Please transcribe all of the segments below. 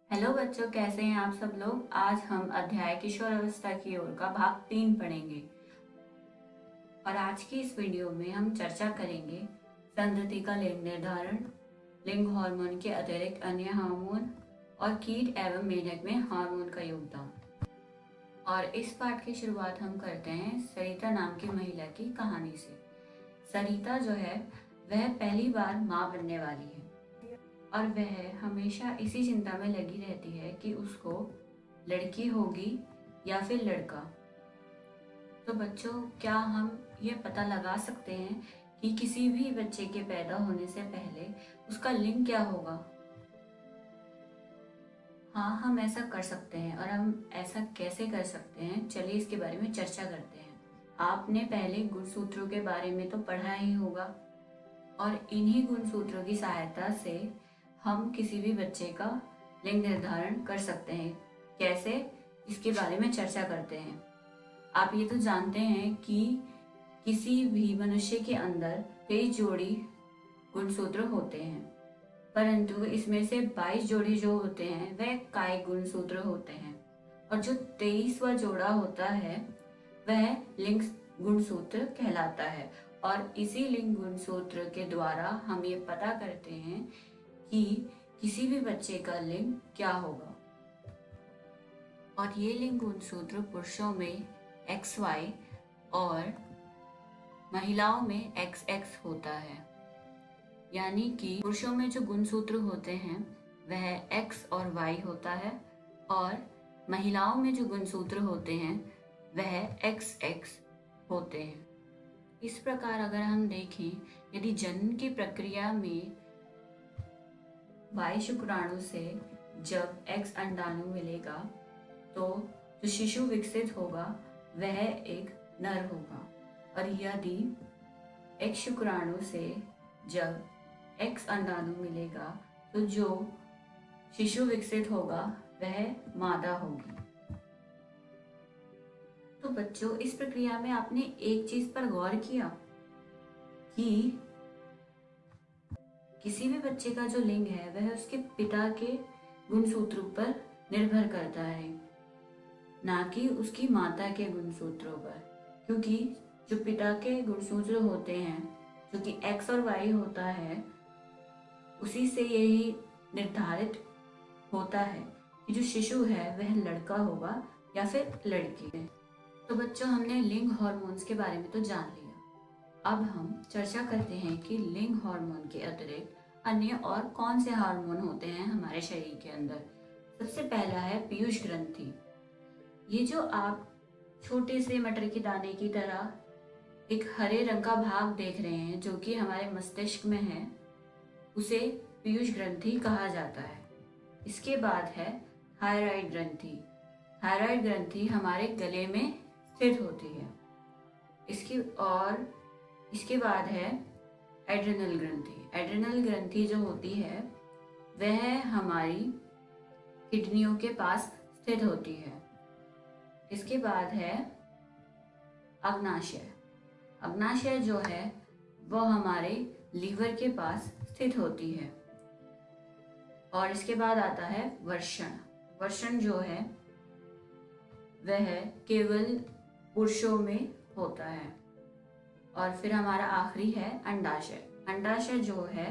Hello बच्चों, कैसे हैं आप सब लोग। आज हम अध्याय किशोर अवस्था की ओर का भाग 3 पढ़ेंगे और आज की इस वीडियो में हम चर्चा करेंगे संतति का लिंग निर्धारण, लिंग हार्मोन के अतिरिक्त अन्य हार्मोन और कीट एवं मेढक में हार्मोन का योगदान। और इस पाठ की शुरुआत हम करते हैं सरिता नाम की महिला की कहानी से। सरिता जो है वह पहली बार माँ बनने वाली है और वह हमेशा इसी चिंता में लगी रहती है कि उसको लड़की होगी या फिर लड़का। तो बच्चों, क्या हम ये पता लगा सकते हैं कि किसी भी बच्चे के पैदा होने से पहले उसका लिंग क्या होगा? हाँ, हम ऐसा कर सकते हैं। और हम ऐसा कैसे कर सकते हैं, चलिए इसके बारे में चर्चा करते हैं। आपने पहले गुणसूत्रों के बारे में तो पढ़ा ही होगा और इन्हीं गुणसूत्रों की सहायता से हम किसी भी बच्चे का लिंग निर्धारण कर सकते हैं। कैसे, इसके बारे में चर्चा करते हैं। आप ये तो जानते हैं कि किसी भी मनुष्य के अंदर 23 जोड़ी गुणसूत्र होते हैं, परंतु इसमें से 22 जोड़ी जो होते हैं वह कायिक गुणसूत्र होते हैं और जो 23वां जोड़ा होता है वह लिंग गुणसूत्र कहलाता है। और इसी लिंग गुणसूत्र के द्वारा हम ये पता करते हैं कि किसी भी बच्चे का लिंग क्या होगा। और ये लिंग गुणसूत्र पुरुषों में XY और महिलाओं में XX होता है। यानी कि पुरुषों में जो गुणसूत्र होते हैं वह X और Y होता है और महिलाओं में जो गुणसूत्र होते हैं वह XX होते हैं। इस प्रकार अगर हम देखें, यदि जन्म की प्रक्रिया में Y शुक्राणु से जब X अंडाणु मिलेगा तो जो शिशु विकसित होगा वह एक नर होगा। और यदि X शुक्राणु से जब X अंडाणु मिलेगा तो जो शिशु विकसित होगा वह मादा होगी। तो बच्चों, इस प्रक्रिया में आपने एक चीज पर गौर किया कि किसी भी बच्चे का जो लिंग है वह उसके पिता के गुणसूत्रों पर निर्भर करता है, ना कि उसकी माता के गुणसूत्रों पर। क्योंकि जो पिता के गुणसूत्र होते हैं, जो कि X और Y होता है, उसी से यही निर्धारित होता है कि जो शिशु है वह लड़का होगा या फिर लड़की है। तो बच्चों, हमने लिंग हार्मोन्स के बारे में तो जान लिया। अब हम चर्चा करते हैं कि लिंग हार्मोन के अतिरिक्त अन्य और कौन से हार्मोन होते हैं हमारे शरीर के अंदर। सबसे पहला है पीयूष ग्रंथि। ये जो आप छोटे से मटर के दाने की तरह एक हरे रंग का भाग देख रहे हैं जो कि हमारे मस्तिष्क में है, उसे पीयूष ग्रंथि कहा जाता है। इसके बाद है थायराइड ग्रंथि। थायराइड ग्रंथि हमारे गले में स्थित होती है। इसके बाद है एड्रिनल ग्रंथि। एड्रिनल ग्रंथि जो होती है वह हमारी किडनियों के पास स्थित होती है। इसके बाद है अग्नाशय। अग्नाशय जो है वह हमारे लीवर के पास स्थित होती है। और इसके बाद आता है वर्षण। वर्षण जो है वह केवल पुरुषों में होता है। और फिर हमारा आखिरी है अंडाशय। अंडाशय जो है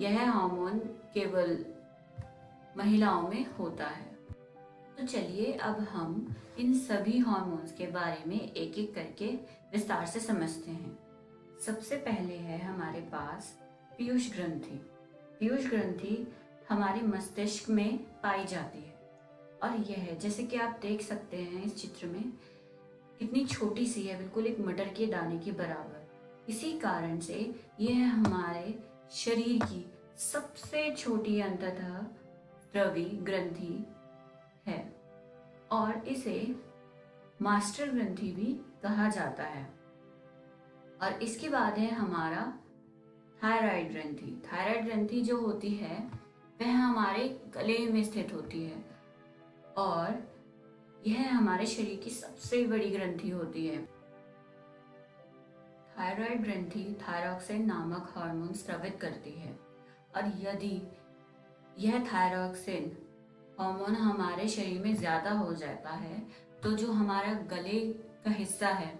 यह हार्मोन केवल महिलाओं में होता है। तो चलिए अब हम इन सभी हार्मोन्स के बारे में एक एक करके विस्तार से समझते हैं। सबसे पहले है हमारे पास पीयूष ग्रंथि। पीयूष ग्रंथि हमारे मस्तिष्क में पाई जाती है और यह, जैसे कि आप देख सकते हैं इस चित्र में, कितनी छोटी सी है, बिल्कुल एक मटर के दाने के बराबर। इसी कारण से यह हमारे शरीर की सबसे छोटी अंततः द्रवी ग्रंथि है और इसे मास्टर ग्रंथि भी कहा जाता है। और इसके बाद है हमारा थायराइड ग्रंथि। थायराइड ग्रंथि जो होती है वह हमारे गले में स्थित होती है और यह हमारे शरीर की सबसे बड़ी ग्रंथि होती है। थायराइड ग्रंथि थायरॉक्सिन नामक हार्मोन स्रावित करती है और यदि यह थायरॉक्सिन हार्मोन हमारे शरीर में ज्यादा हो जाता है तो जो हमारा गले का हिस्सा है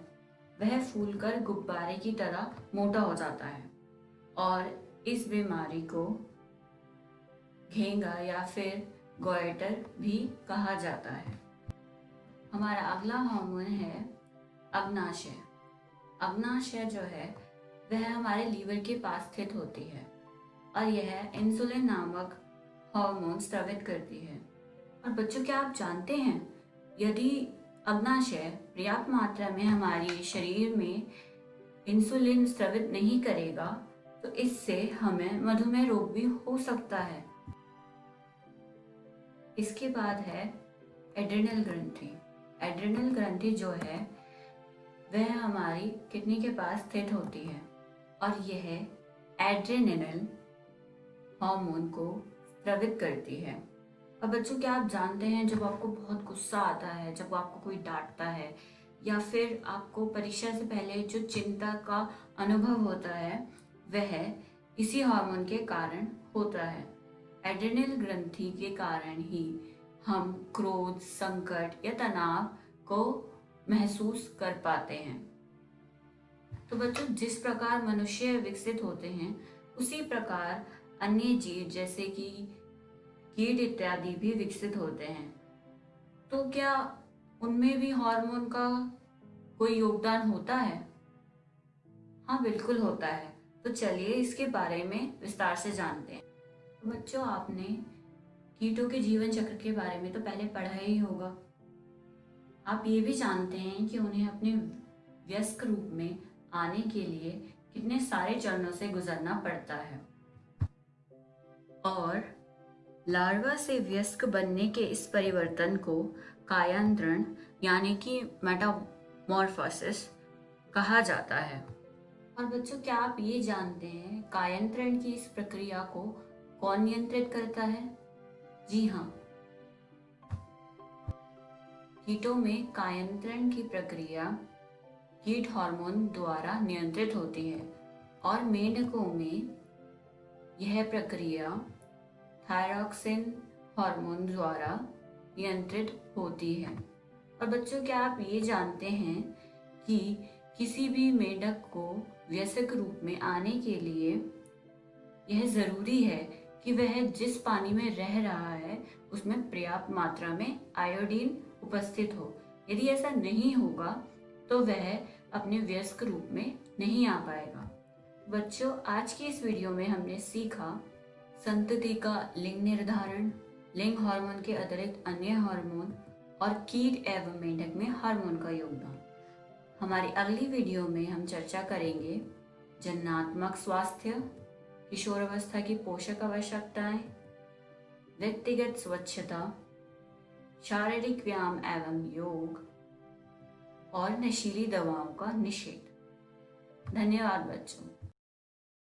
वह फूलकर गुब्बारे की तरह मोटा हो जाता है और इस बीमारी को घेंगा या फिर गोइटर भी कहा जाता है। हमारा अगला हार्मोन है अग्नाशय। अग्नाशय जो है वह हमारे लीवर के पास स्थित होती है और यह इंसुलिन नामक हार्मोन स्रावित करती है। और बच्चों, क्या आप जानते हैं यदि अग्नाशय पर्याप्त मात्रा में हमारे शरीर में इंसुलिन स्रावित नहीं करेगा तो इससे हमें मधुमेह रोग भी हो सकता है। इसके बाद है एड्रिनल ग्रंथि। एड्रिनल ग्रंथि जो है वह हमारी किडनी के पास स्थित होती है और यह एड्रेनल हार्मोन को स्रावित करती है। और बच्चों, क्या आप जानते हैं जब आपको बहुत गुस्सा आता है, जब आपको कोई डांटता है या फिर आपको परीक्षा से पहले जो चिंता का अनुभव होता है वह इसी हार्मोन के कारण होता है। एड्रिनल ग्रंथि के कारण ही हम क्रोध, संकट या तनाव को महसूस कर पाते हैं। तो बच्चों, जिस प्रकार मनुष्य विकसित होते हैं उसी प्रकार अन्य जीव जैसे कि कीट इत्यादि भी विकसित होते हैं। तो क्या उनमें भी हार्मोन का कोई योगदान होता है? हाँ, बिल्कुल होता है। तो चलिए इसके बारे में विस्तार से जानते हैं। तो बच्चों, आपने कीटों के जीवन चक्र के बारे में तो पहले पढ़ा ही होगा। आप ये भी जानते हैं कि उन्हें अपने वयस्क रूप में आने के लिए कितने सारे चरणों से गुजरना पड़ता है और लार्वा से वयस्क बनने के इस परिवर्तन को कायांतरण यानी कि मेटामॉर्फोसिस कहा जाता है। और बच्चों, क्या आप ये जानते हैं कायांतरण की इस प्रक्रिया को कौन नियंत्रित करता है? जी हाँ, कीटों में कायांतरण की प्रक्रिया कीट हार्मोन द्वारा नियंत्रित होती है और मेंढकों में यह प्रक्रिया थायरॉक्सिन हार्मोन द्वारा नियंत्रित होती है। और बच्चों, क्या आप ये जानते हैं कि किसी भी मेंढक को वयस्क रूप में आने के लिए यह जरूरी है कि वह जिस पानी में रह रहा है उसमें पर्याप्त मात्रा में आयोडीन उपस्थित हो। यदि ऐसा नहीं होगा तो वह अपने वयस्क रूप में नहीं आ पाएगा। बच्चों, आज की इस वीडियो में हमने सीखा संतति का लिंग निर्धारण, लिंग हार्मोन के अतिरिक्त अन्य हार्मोन और कीट एवं मेंढक में हार्मोन का योगदान। हमारी अगली वीडियो में हम चर्चा करेंगे जननात्मक स्वास्थ्य, किशोरावस्था की पोषक आवश्यकताएं, व्यक्तिगत स्वच्छता, शारीरिक व्यायाम एवं योग और नशीली दवाओं का निषेध। धन्यवाद बच्चों।